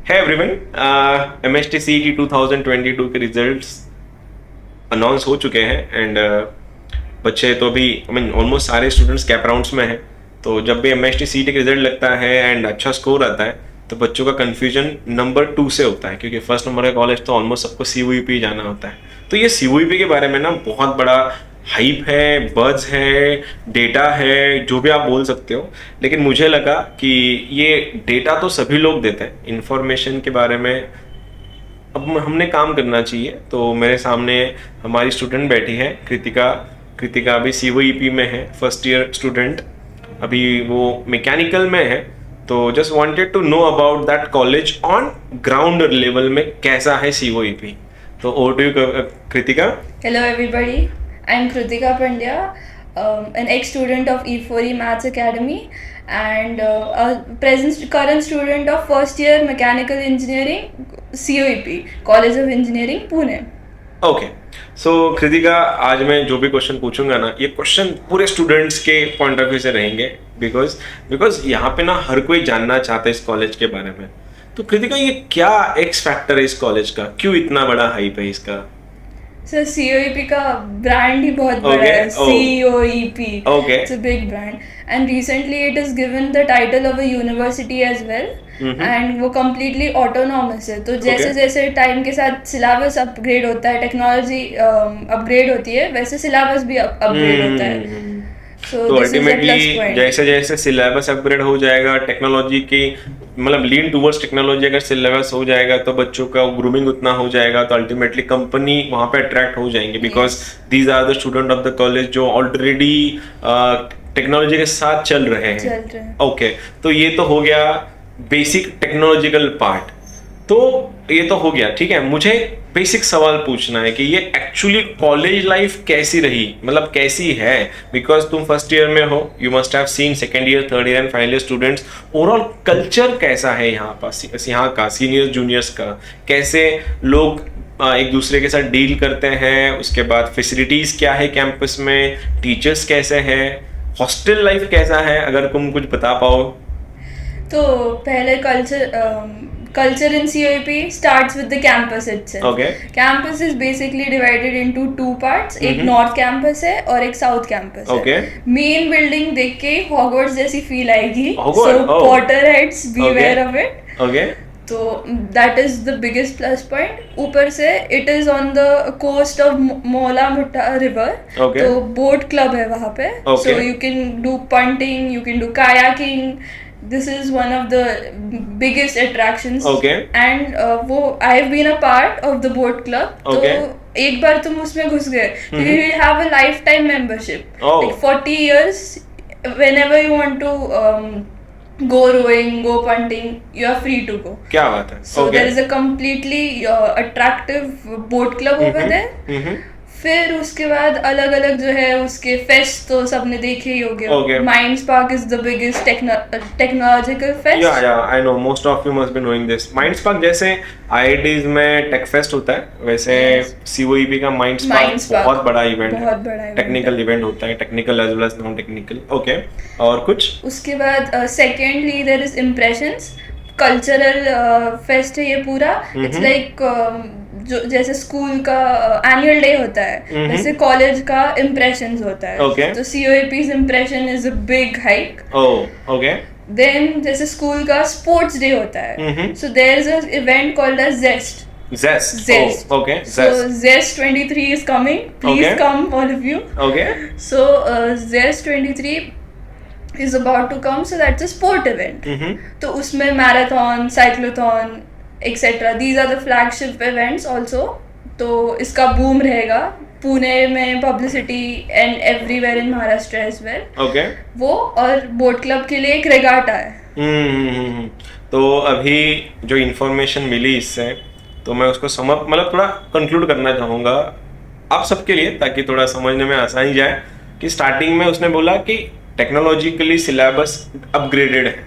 है everyone. MST CET 2022 के results announce हो चुके हैं एंड बच्चे तो अभी ऑलमोस्ट सारे स्टूडेंट्स कैप राउंड्स में हैं। तो जब भी MST CET का रिजल्ट लगता है एंड अच्छा स्कोर आता है तो बच्चों का कन्फ्यूजन नंबर 2 से होता है, क्योंकि फर्स्ट नंबर का कॉलेज तो ऑलमोस्ट सबको CUEP जाना होता है। तो ये CUEP के बारे में ना बहुत बड़ा हाइप है, बज़ है, डेटा है, जो भी आप बोल सकते हो। लेकिन मुझे लगा कि ये डेटा तो सभी लोग देते हैं, इंफॉर्मेशन के बारे में अब हमने काम करना चाहिए। तो मेरे सामने हमारी स्टूडेंट बैठी है कृतिका। कृतिका अभी CUEP में है, फर्स्ट ईयर स्टूडेंट, अभी वो मैकेनिकल में है। तो just wanted to know about that college on ground level में कैसा है CUEP। तो over to you Kritika. Hello everybody, I'm Kritika Pandya, an ex-student of E4E Maths Academy and current student of first year Mechanical Engineering, CUEP, College of Engineering, Pune. Okay, so Kritika, आज मैं जो भी question पूछूंगा ना, ये question पूरे students के point of view से रहेंगे, बिकॉज यहाँ पे ना हर कोई जानना चाहता है इस कॉलेज के बारे में। तो कृतिका, ये क्या एक्स फैक्टर है इस कॉलेज का, क्यों इतना बड़ा हाइप है इसका? सर COEP का ब्रांड ही बहुत बड़ा है, COEP. Okay. It's a big brand. And recently it is given the title of a university as well. And वो completely autonomous है। तो जैसे जैसे टाइम के साथ सिलेबस अपग्रेड होता है, टेक्नोलॉजी अपग्रेड होती है, वैसे सिलेबस भी अपग्रेड होता है। तो अल्टीमेटली जैसे जैसे सिलेबस अपग्रेड हो जाएगा, टेक्नोलॉजी की मतलब लीन टूवर्ड्स टेक्नोलॉजी अगर सिलेबस हो जाएगा तो बच्चों का ग्रूमिंग उतना हो जाएगा, तो अल्टीमेटली कंपनी वहां पे अट्रैक्ट हो जाएंगे, because these are the student of the college जो ऑलरेडी टेक्नोलॉजी के साथ चल रहे हैं। ओके, तो ये तो हो गया बेसिक टेक्नोलॉजिकल पार्ट। तो ये तो हो गया, ठीक है। मुझे बेसिक सवाल पूछना है कि ये एक्चुअली कॉलेज लाइफ कैसी रही, मतलब कैसी है, बिकॉज तुम फर्स्ट ईयर में हो, you must have seen second year, third year and final year students. Overall culture कैसा है यहाँ पर, यहाँ का सीनियर्स जूनियर्स का, कैसे लोग एक दूसरे के साथ डील करते हैं, उसके बाद फैसिलिटीज क्या है कैंपस में, टीचर्स कैसे हैं, हॉस्टल लाइफ कैसा है, अगर तुम कुछ बता पाओ। तो पहले culture in COEP starts with the campus itself. Okay. Campus is basically divided into two parts. एक north campus है और एक south campus okay. है। Main building देख के Hogwarts जैसी feel आएगी। Hogwarts? So Potterheads, beware of it. Okay. तो that is the biggest plus point. ऊपर से it is on the coast of Mola Mutta River. Okay. तो boat club है वहाँ पे. Okay. So you can do punting, you can do kayaking. This is one of the biggest attractions. Okay. And वो I have been a part of the boat club. Okay. तो एक बार तुम उसमें घुस गए, you will have a lifetime membership. Oh. Like 40 years, whenever you want to go rowing, go punting, you are free to go. क्या बात है? So there is a completely attractive boat club over there. फिर उसके बाद अलग अलग जो है उसके फेस्ट तो सबने देखे ही होंगे। Minds Park is the biggest technological fest. Yeah I know, most of you must be knowing this. Minds Park जैसे IITs में टेक फेस्ट होता है, वैसे COEP का माइंड्स पार्क बहुत बड़ा इवेंट है, टेक्निकल इवेंट होता है, technical as well as non technical. Okay, और कुछ उसके बाद secondly there is impressions, cultural fest है ये पूरा। इट्स लाइक जो जैसे स्कूल का एनुअल डे होता है, वैसे कॉलेज का इम्प्रेशंस होता है। तो COEP's impression is a big hike. Okay. Then जैसे स्कूल का स्पोर्ट्स डे होता है, so there is a event called as Zest. Okay. So Zest 23 is coming. Please come, all of you. Okay. So Zest 23 is about to come, so that's a sport event. तो उसमें marathon, cyclothon etcetera, these are the flagship events also. तो इसका boom रहेगा पुणे में, publicity and everywhere in Maharashtra as well. Okay. वो और boat club के लिए एक रेगाटा है। तो अभी जो इन्फॉर्मेशन मिली इससे, तो मैं उसको मतलब थोड़ा कंक्लूड करना चाहूँगा आप सबके लिए, ताकि थोड़ा समझने में आसानी जाए। कि स्टार्टिंग में उसने बोला कि टेक्नोलॉजिकली सिलेबस अपग्रेडेड है,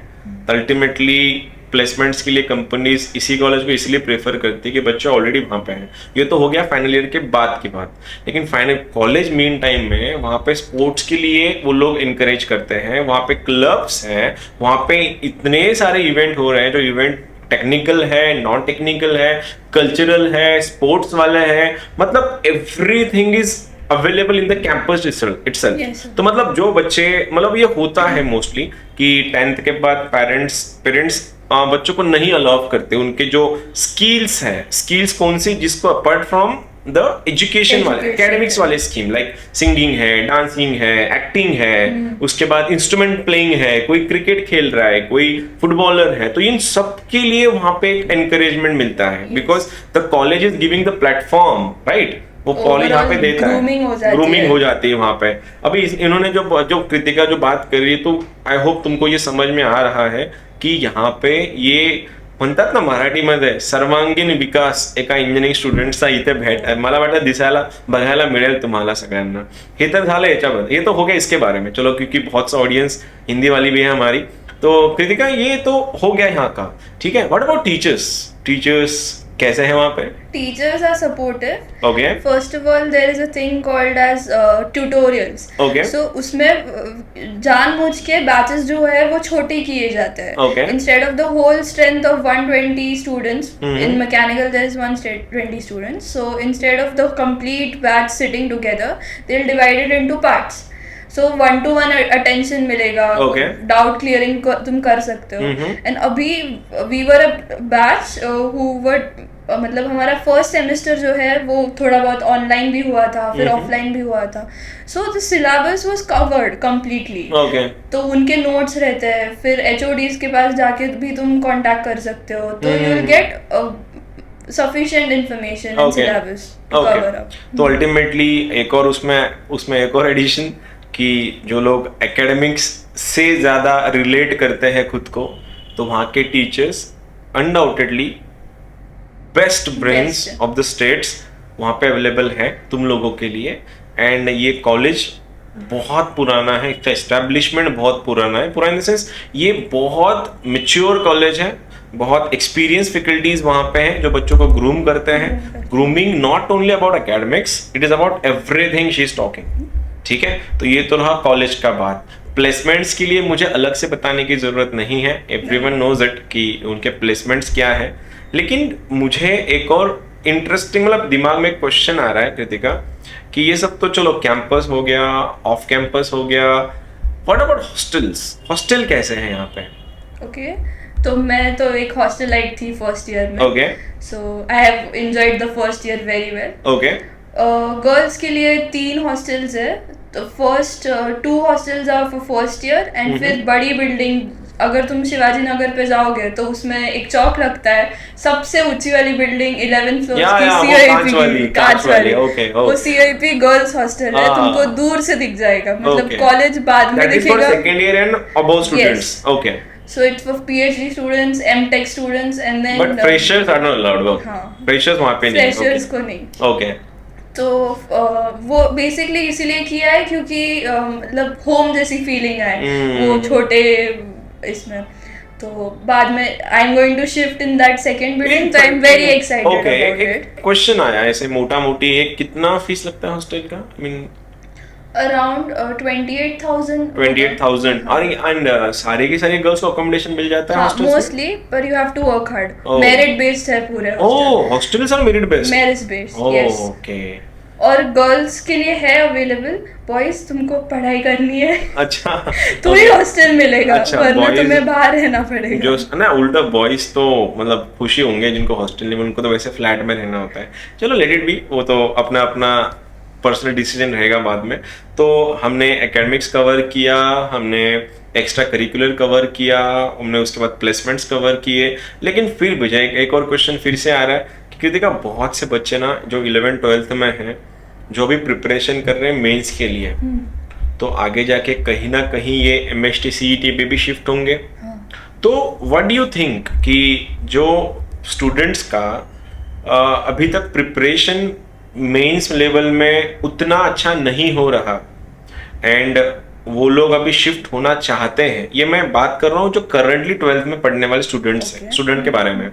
अल्टीमेटली प्लेसमेंट्स के लिए कंपनीज इसी कॉलेज को इसलिए प्रेफर करती है कि बच्चे ऑलरेडी वहाँ पे हैं। ये तो हो गया फाइनल ईयर के बाद की बात। लेकिन फाइनल कॉलेज मीन टाइम में वहाँ पे स्पोर्ट्स के लिए वो लोग इनकरेज करते हैं, वहाँ पे क्लब्स हैं, वहाँ पे इतने सारे इवेंट हो रहे हैं जो इवेंट टेक्निकल है, नॉन टेक्निकल है, कल्चरल है, स्पोर्ट्स वाले हैं, मतलब everything is available in the campus itself. Yes, sir. तो मतलब जो बच्चे, मतलब ये होता है मोस्टली कि 10th के बाद पेरेंट्स बच्चों को नहीं अलाउ करते, उनके जो स्किल्स कौन सी, जिसको अपार्ट फ्रॉम द एजुकेशन वाले, एकेडमिक्स वाले स्कीम, लाइक सिंगिंग है, डांसिंग है, एक्टिंग है, उसके बाद इंस्ट्रूमेंट प्लेइंग है, कोई क्रिकेट खेल रहा है, कोई फुटबॉलर है, तो इन सब के लिए वहां पे एक एनकरेजमेंट मिलता है, because the college is giving the platform, right. वो कॉलेज यहाँ पे देता है, ग्रूमिंग हो जाती है वहां पे। अभी इन्होंने जो कृतिका जो बात कर रही है, तो आई होप तुमको ये समझ में आ रहा है की यहाँ पे ये म्हणतात ना मराठीमध्ये सर्वांगीण विकास एका इंजिनिअरिंग स्टुडंटचा इथे मला वाटतं दिसायला बघायला मिळेल तुम्हाला सगळ्यांना। हे तर झालं याच्याबद्दल, ये तो हो गया इसके बारे में, चलो क्योंकि बहुत सा ऑडियंस हिंदी वाली भी है हमारी, तो कृतिका ये तो हो गया यहाँ का, ठीक है। व्हाट अबाउट टीचर्स कैसे हैं वहाँ पे? Teachers are supportive. Okay. First of all, there is a thing called as tutorials. Okay. So उसमें जानबूझ के बैचेस जो है वो छोटे किए जाते हैं. Okay. Instead of the whole strength of 120 students, in mechanical there is 120 students. So instead of the complete batch sitting together, they'll divide it into parts. So 1-to-1 attention मिलेगा, डाउट क्लियरिंग तुम कर सकते हो। And अभी we were a batch who were, मतलब हमारा first semester जो है वो थोड़ा बहुत ऑनलाइन भी हुआ था, फिर ऑफलाइन भी हुआ था। So the syllabus was covered completely. तो उनके नोट्स रहते हैं, फिर HODs के पास जाके भी तुम कांटेक्ट कर सकते हो, तो you will get sufficient information and syllabus to cover up. तो अल्टीमेटली एक और उसमें एक और एडिशन कि जो लोग एकेडमिक्स से ज्यादा रिलेट करते हैं खुद को, तो वहाँ के teachers undoubtedly best brains of the states वहाँ पे अवेलेबल है तुम लोगों के लिए। एंड ये कॉलेज बहुत पुराना है, इसका एस्टेब्लिशमेंट बहुत पुराना है, पुराना इन द सेंस ये बहुत मैच्योर कॉलेज है, बहुत एक्सपीरियंस फैकल्टीज वहाँ पे हैं जो बच्चों को ग्रूम करते हैं। Grooming not only about academics, it is about everything she is talking, ठीक है। तो ये तो रहा कॉलेज का बात। प्लेसमेंट्स के लिए मुझे अलग से बताने की जरूरत नहीं है, एवरीवन नोज इट कि उनके प्लेसमेंट्स क्या है। लेकिन मुझे एक और इंटरेस्टिंग, मतलब दिमाग में एक क्वेश्चन आ रहा है कृतिका, कि ये सब तो चलो कैंपस हो गया, ऑफ कैंपस हो गया, व्हाट अबाउट हॉस्टल्स? हॉस्टल कैसे हैं यहाँ पे? ओके, तो मैं तो एक हॉस्टलाइट थी फर्स्ट ईयर में। Okay, so I have enjoyed the first year very well. Okay, girls के लिए 3 हॉस्टल्स है। तो first 2 hostels are for first year, and फिर बड़ी बिल्डिंग, अगर तुम शिवाजी नगर पे जाओगे तो उसमें एक चौक लगता है, सबसे ऊंची वाली बिल्डिंग 11 फ्लोर की CIP, कांच वाली, वो CIP गर्ल्स हॉस्टल है। तुमको दूर से दिख जाएगा, मतलब कॉलेज बाद में दिखेगा। Second year and above students, okay. So it's for PhD students, MTech students, and then but freshers are not allowed. हाँ, freshers वहाँ पे नहीं, freshers को नहीं। Okay. तो वो बेसिकली इसीलिए किया है क्योंकि मतलब होम जैसी फीलिंग आए वो छोटे इसमें। तो बाद में I am going to shift in that second building, तो I am very excited about it. Question आया ऐसे मोटा मोटी, कितना फीस लगता है हॉस्टल का? आई मीन अराउंड 28,000 एंड सारे की सारी गर्ल्स को अकोमोडेशन मिल जाता है हॉस्टल मोस्टली, पर you have to work hard. Merit based है पूरे hostels are merit based, yes. Okay. और गर्ल्स के लिए है अवेलेबल, बॉयज तुमको पढ़ाई करनी है, अच्छा, तो ही हॉस्टल मिलेगा, वरना तुम्हें बाहर रहना पड़ेगा। जो ना उल्टा बॉयज तो मतलब खुशी होंगे जिनको हॉस्टल नहीं, उनको तो वैसे फ्लैट में रहना होता है। चलो लेट इट बी, वो तो अपना अपना पर्सनल डिसीजन रहेगा बाद में। तो हमने एकेडमिक्स कवर किया, हमने एक्स्ट्रा करिकुलर कवर किया, हमने उसके बाद प्लेसमेंट्स कवर किए। लेकिन फिर भी एक और क्वेश्चन फिर से आ रहा है कि कृतिका, बहुत से बच्चे ना जो 11th-12th में हैं, जो भी प्रिपरेशन कर रहे हैं मेंस के लिए, तो आगे जाके कहीं ना कहीं ये MST CET पे भी शिफ्ट होंगे। तो व्हाट डू यू थिंक कि जो स्टूडेंट्स का अभी तक प्रिपरेशन मेंस लेवल में उतना अच्छा नहीं हो रहा, एंड वो लोग अभी शिफ्ट होना चाहते हैं, ये मैं बात कर रहा हूँ जो करंटली 12th में पढ़ने वाले स्टूडेंट्स हैं, स्टूडेंट के बारे में,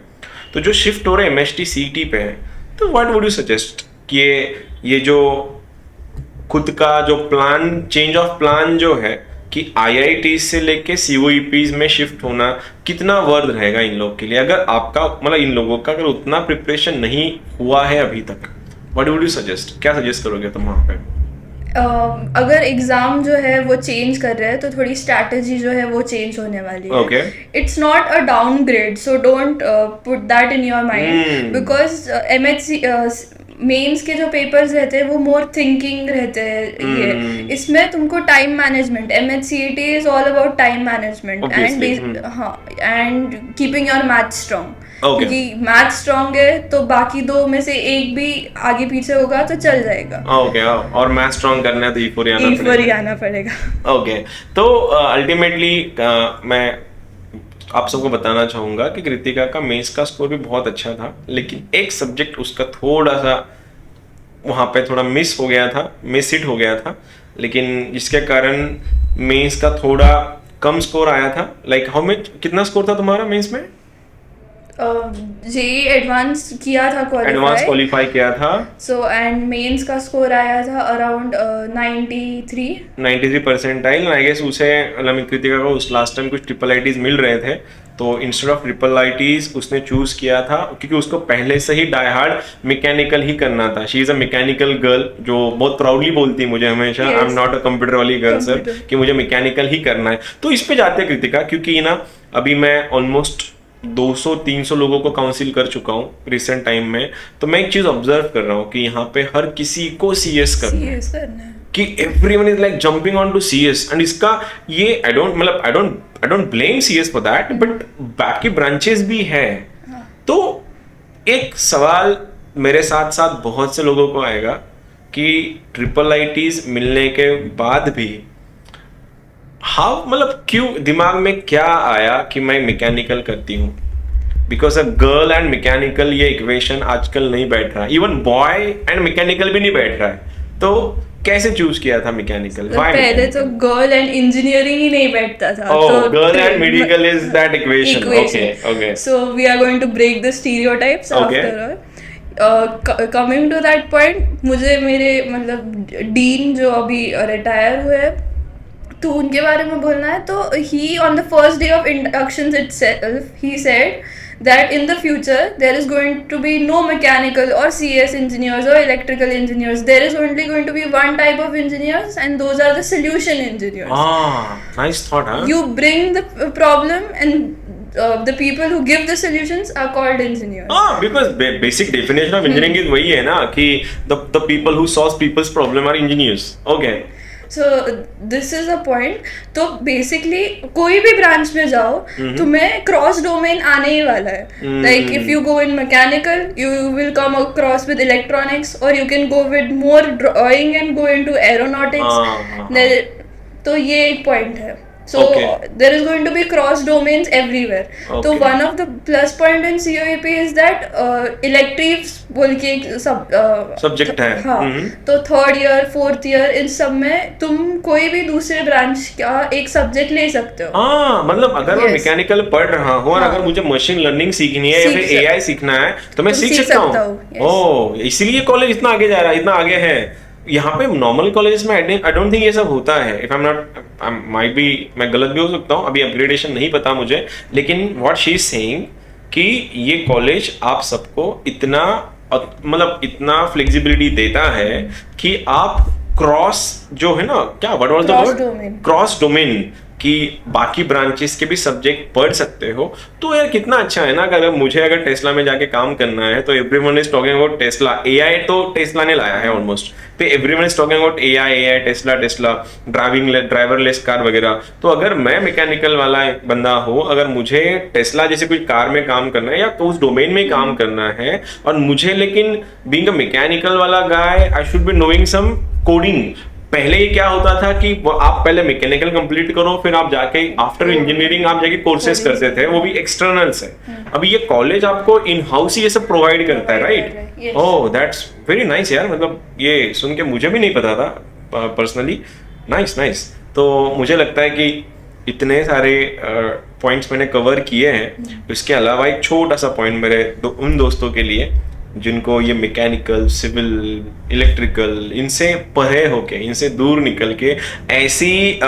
तो जो शिफ्ट हो रहे हैं MST CET पे है, तो व्हाट वुड यू सजेस्ट कि ये जो खुद का जो प्लान, चेंज ऑफ प्लान जो है, कि आईआईटी से लेके सीओईपीज में शिफ्ट होना कितना वर्थ रहेगा इन लोग के लिए, अगर आपका मतलब इन लोगों का अगर उतना प्रिपरेशन नहीं हुआ है अभी तक, व्हाट वुड यू सजेस्ट, क्या सजेस्ट करोगे तुम वहाँ पे? अगर एग्जाम जो है वो चेंज कर रहे हैं तो थोड़ी स्ट्रैटेजी जो है वो चेंज होने वाली है. Okay. It's not a downgrade, so don't put that in your mind, because MHC mains के जो पेपर्स रहते हैं वो मोर थिंकिंग रहते हैं. ये इसमें तुमको time management, MHCET is all about time management and हाँ and keeping your math strong. क्योंकि मैथ स्ट्रॉन्ग है तो बाकी दो में से एक भी आगे पीछे होगा तो चल जाएगा. ओके और मैथ स्ट्रॉन्ग करना है तो ई4 ही आना पड़ेगा. ओके तो अल्टीमेटली मैं आप सबको बताना चाहूंगा कि कृतिका का मेंस का स्कोर भी बहुत अच्छा था, लेकिन एक सब्जेक्ट उसका थोड़ा सा वहां पे थोड़ा मिस हो गया था, मिस हिट हो गया था, लेकिन जिसके कारण मेंस का थोड़ा कम स्कोर आया था. लाइक हाउ मच, कितना स्कोर था तुम्हारा मेंस में? जेई एडवांस किया था, एडवांस क्वालिफाई किया था. सो एंड मेंस का स्कोर आया था अराउंड 93 परसेंटाइल. आई गेस उसे कृतिका को उस लास्ट टाइम कुछ ट्रिपल आईटीज मिल रहे थे, तो इंस्टेड ऑफ ट्रिपल आईटीज उसने चूज किया था क्योंकि उसको पहले से ही डाई हार्ड मैकेनिकल ही करना था. She is a mechanical girl, जो बहुत प्राउडली बोलती है मुझे हमेशा, I am not a computer वाली गर्ल सर, कि मुझे मैकेनिकल ही करना है. तो इस पे जाते हैं कृतिका, क्योंकि ना अभी मैं ऑलमोस्ट 200-300 लोगों को काउंसिल कर चुका हूँ रिसेंट टाइम में, तो मैं एक चीज ऑब्जर्व कर रहा हूँ कि यहाँ पे हर किसी को सीएस करना है, कि everyone is like jumping on to CS. And इसका ये I don't blame CS for that, but बाकी ब्रांचेस भी है. तो एक सवाल मेरे साथ साथ बहुत से लोगों को आएगा कि ट्रिपल आईटीज मिलने के बाद भी हाउ, मतलब क्यों दिमाग में क्या आया कि मैं मैकेनिकल करती हूँ? Because a girl and mechanical ये इक्वेशन आजकल नहीं बैठ रहा, इवन बॉय एंड मैकेनिकल भी नहीं बैठ रहा है. तो कैसे चूज किया था मैकेनिकल? पहले तो गर्ल एंड इंजीनियरिंग ही नहीं बैठता था. तो girl and medical is that equation. Okay so we are going to break the stereotypes after all. Coming to that point, मुझे मेरे मतलब डीन जो अभी रिटायर हुए तो उनके बारे में बोलना है. तो he on the first day of inductions itself he said that in the future there is going to be no mechanical or CS engineers or electrical engineers. There is only going to be one type of engineers, and those are the solution engineers. Nice thought, huh? You bring the problem, and the people who give the solutions are called engineers. Because basic definition of engineering is वही है ना कि the people who solve people's problem are engineers. Okay. So this is a point. तो basically कोई भी branch में जाओ तुम्हें क्रॉस डोमेन आने ही वाला है. Like if you go in mechanical, you will come across with electronics, or you can go with more drawing and go into aeronautics. तो ये एक point है. So there is going to be cross domains everywhere. So one of the plus point in COEP is that electives बोल के एक subject है. हाँ, तो third year fourth year in सब में तुम कोई भी दूसरे ब्रांच का एक सब्जेक्ट ले सकते हो. मतलब अगर मैं मैकेनिकल पढ़ रहा हूँ और अगर मुझे मशीन लर्निंग सीखनी है या फिर एआई सीखना है तो मैं सीख सकता हूँ. इसीलिए कॉलेज इतना आगे जा रहा है, इतना आगे है. यहाँ पे नॉर्मल कॉलेजेस में आई डोंट थिंक ये सब होता है. If I am not, might be, मैं गलत भी हो सकता हूँ, अभी अपग्रेडेशन नहीं पता मुझे, लेकिन व्हाट शी इज सेइंग कि ये कॉलेज आप सबको इतना मतलब इतना फ्लेक्सिबिलिटी देता है कि आप क्रॉस जो है ना, क्या what was the word, cross domain, कि बाकी ब्रांचेस के भी सब्जेक्ट पढ़ सकते हो. तो यार कितना अच्छा है ना. अगर मुझे अगर टेस्ला में जाके काम करना है तो everyone is talking about Tesla. AI तो टेस्ला ने लाया है ऑलमोस्ट, तो everyone is talking about AI Tesla driverless car वगैरह. तो अगर मैं मैकेनिकल वाला बंदा हूँ, अगर मुझे टेस्ला जैसे कोई कार में काम करना है या तो उस डोमेन में काम करना है, और मुझे लेकिन बीइंग अ मैकेनिकल वाला guy I should be knowing some coding. पहले ये क्या होता था कि आप पहले मैकेनिकल कंप्लीट करो, फिर आप जाके आफ्टर इंजीनियरिंग आप जाके कोर्सेज करते थे, वो भी एक्सटर्नल से. अभी ये कॉलेज आपको इन हाउस ये सब प्रोवाइड करता है, right? Oh that's very nice यार. मतलब ये सुन के मुझे भी नहीं पता था पर्सनली. नाइस. तो मुझे लगता है कि इतने सारे पॉइंट्स मैंने कवर किए हैं. इसके अलावा एक छोटा सा पॉइंट मेरे उन दोस्तों के लिए जिनको ये मैकेनिकल, सिविल, इलेक्ट्रिकल, इनसे परे होके, इनसे दूर निकल के ऐसी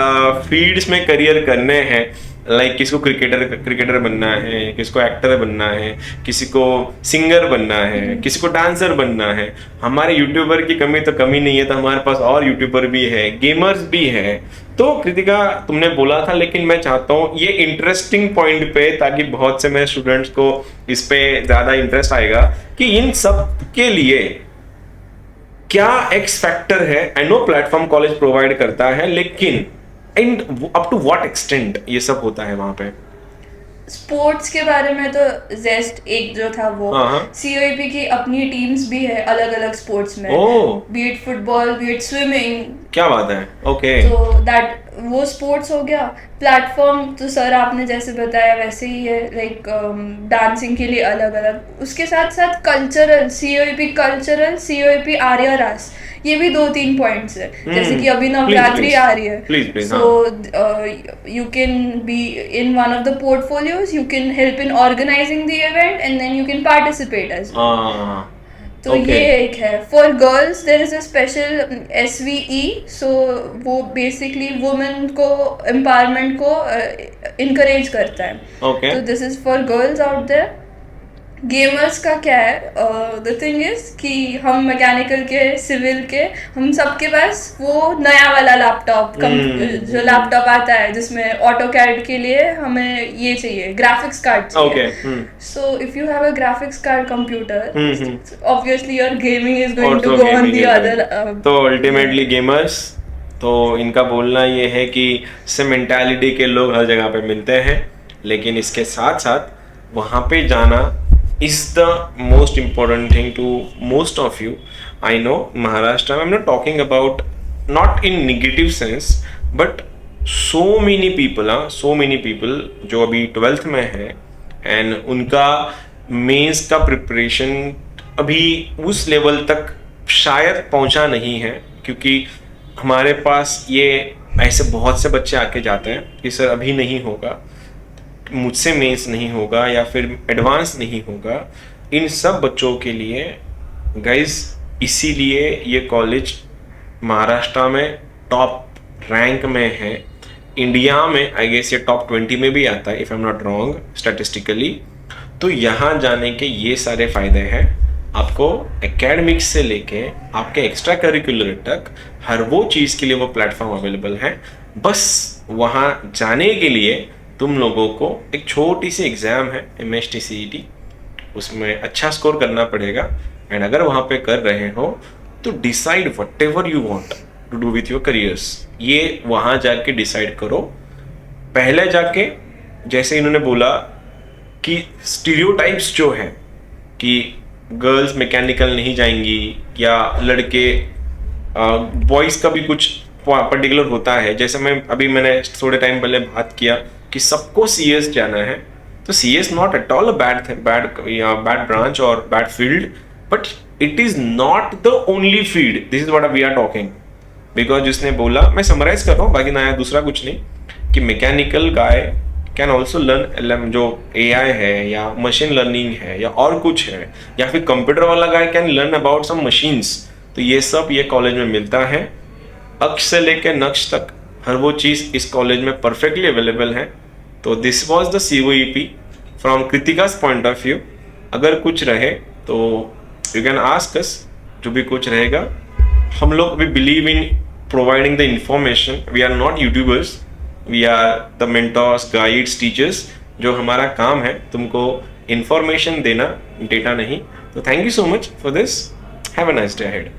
फील्ड्स में करियर करने हैं, लाइक किसी को क्रिकेटर बनना है, किसी को एक्टर बनना है, किसी को सिंगर बनना है, किसी को डांसर बनना है। हमारे यूट्यूबर की कमी तो कमी नहीं है, तो हमारे पास और यूट्यूबर भी है, गेमर्स भी है। तो कृतिका, तुमने बोला था, लेकिन मैं चाहता हूँ ये इंटरेस्टिंग पॉइंट पे, ताकि बहुत से मेरे स्टूडेंट्स को इस पे ज्यादा इंटरेस्ट आएगा कि इन सब के लिए क्या एक्स फैक्टर है। I know platform college provide करता है, लेकिन end up to what extent ये सब होता है वहां पे। स्पोर्ट्स के बारे में तो जेस्ट एक जो था वो, COEP की अपनी टीम्स भी है अलग अलग स्पोर्ट्स में, B it football, B it swimming. क्या बात है, ओके। तो दैट वो स्पोर्ट्स हो गया। प्लेटफॉर्म तो सर आपने जैसे बताया वैसे ही है, लाइक डांसिंग के लिए अलग अलग, उसके साथ साथ कल्चरल, COEP आर्या रास, ये भी 2-3 पॉइंट्स है। जैसे कि अभी नवरात्रि आ रही है, so you can be in one of the portfolios, you can help in organising the event and then you can participate as. तो ये एक है। For girls there is a special SVE, so वो बेसिकली वुमेन को empowerment को encourage करता है। तो this is for girls out there. Gamers का क्या है, द थिंग इज कि हम मैकेनिकल के, सिविल के, हम सबके पास वो नया वाला लैपटॉप, जो लैपटॉप आता है जिसमें ऑटो कैड के लिए हमें ये चाहिए, ग्राफिक्स कार्ड चाहिए। So if you have a graphics card computer, obviously your gaming is going to go on the other. तो अल्टीमेटली गेमर्स, तो इनका बोलना ये है कि से मेंटालिटी के लोग हर जगह पे मिलते हैं, लेकिन इसके साथ साथ वहाँ पे जाना is the most important thing to most of you. I know Maharashtra, I'm not talking about not in negative sense, but so many people जो अभी 12th में है and उनका मेंस का प्रिपरेशन अभी उस लेवल तक शायद पहुंचा नहीं है, क्योंकि हमारे पास ये ऐसे बहुत से बच्चे आके जाते हैं कि सर अभी नहीं होगा, मुझसे मेंस नहीं होगा, या फिर एडवांस नहीं होगा। इन सब बच्चों के लिए गाइस, इसीलिए ये कॉलेज महाराष्ट्र में टॉप रैंक में है, इंडिया में आई गेस ये टॉप 20 में भी आता है, if I am not wrong statistically. तो यहाँ जाने के ये सारे फायदे हैं आपको, एकेडमिक्स से लेके आपके एक्स्ट्रा करिकुलर तक हर वो चीज़ के लिए वो प्लेटफॉर्म अवेलेबल है। बस वहाँ जाने के लिए तुम लोगों को एक छोटी सी एग्जाम है MST CET, उसमें अच्छा स्कोर करना पड़ेगा। एंड अगर वहाँ पे कर रहे हो तो decide whatever you want to do with your careers, ये वहाँ जाके डिसाइड करो। पहले जाके, जैसे इन्होंने बोला कि स्टीरियोटाइप्स जो है कि गर्ल्स मैकेनिकल नहीं जाएंगी, या लड़के, बॉयज़ का भी कुछ पर्टिकुलर होता है। जैसे मैंने थोड़े टाइम पहले बात किया कि सबको CS जाना है, तो CS not at all a bad branch और bad field, but it is not the only field. This is what we are talking. Because जिसने बोला, मैं समराइज कर रहा हूँ, बाकी नया दूसरा कुछ नहीं, कि mechanical guy can also learn जो AI है या मशीन लर्निंग है या और कुछ है, या फिर कंप्यूटर वाला guy can learn about some machines. तो ये सब ये कॉलेज में मिलता है, अक्ष से लेकर नक्श तक हर वो चीज़ इस कॉलेज में परफेक्टली अवेलेबल है। तो this was the COEP from कृतिका's पॉइंट ऑफ व्यू। अगर कुछ रहे तो यू कैन आस्क अस, जो भी कुछ रहेगा। हम लोग we believe in providing the information, we are not YouTubers, we are the mentors, guides, teachers. जो हमारा काम है तुमको इंफॉर्मेशन देना, डेटा नहीं। तो thank you so much for this, have a nice day ahead.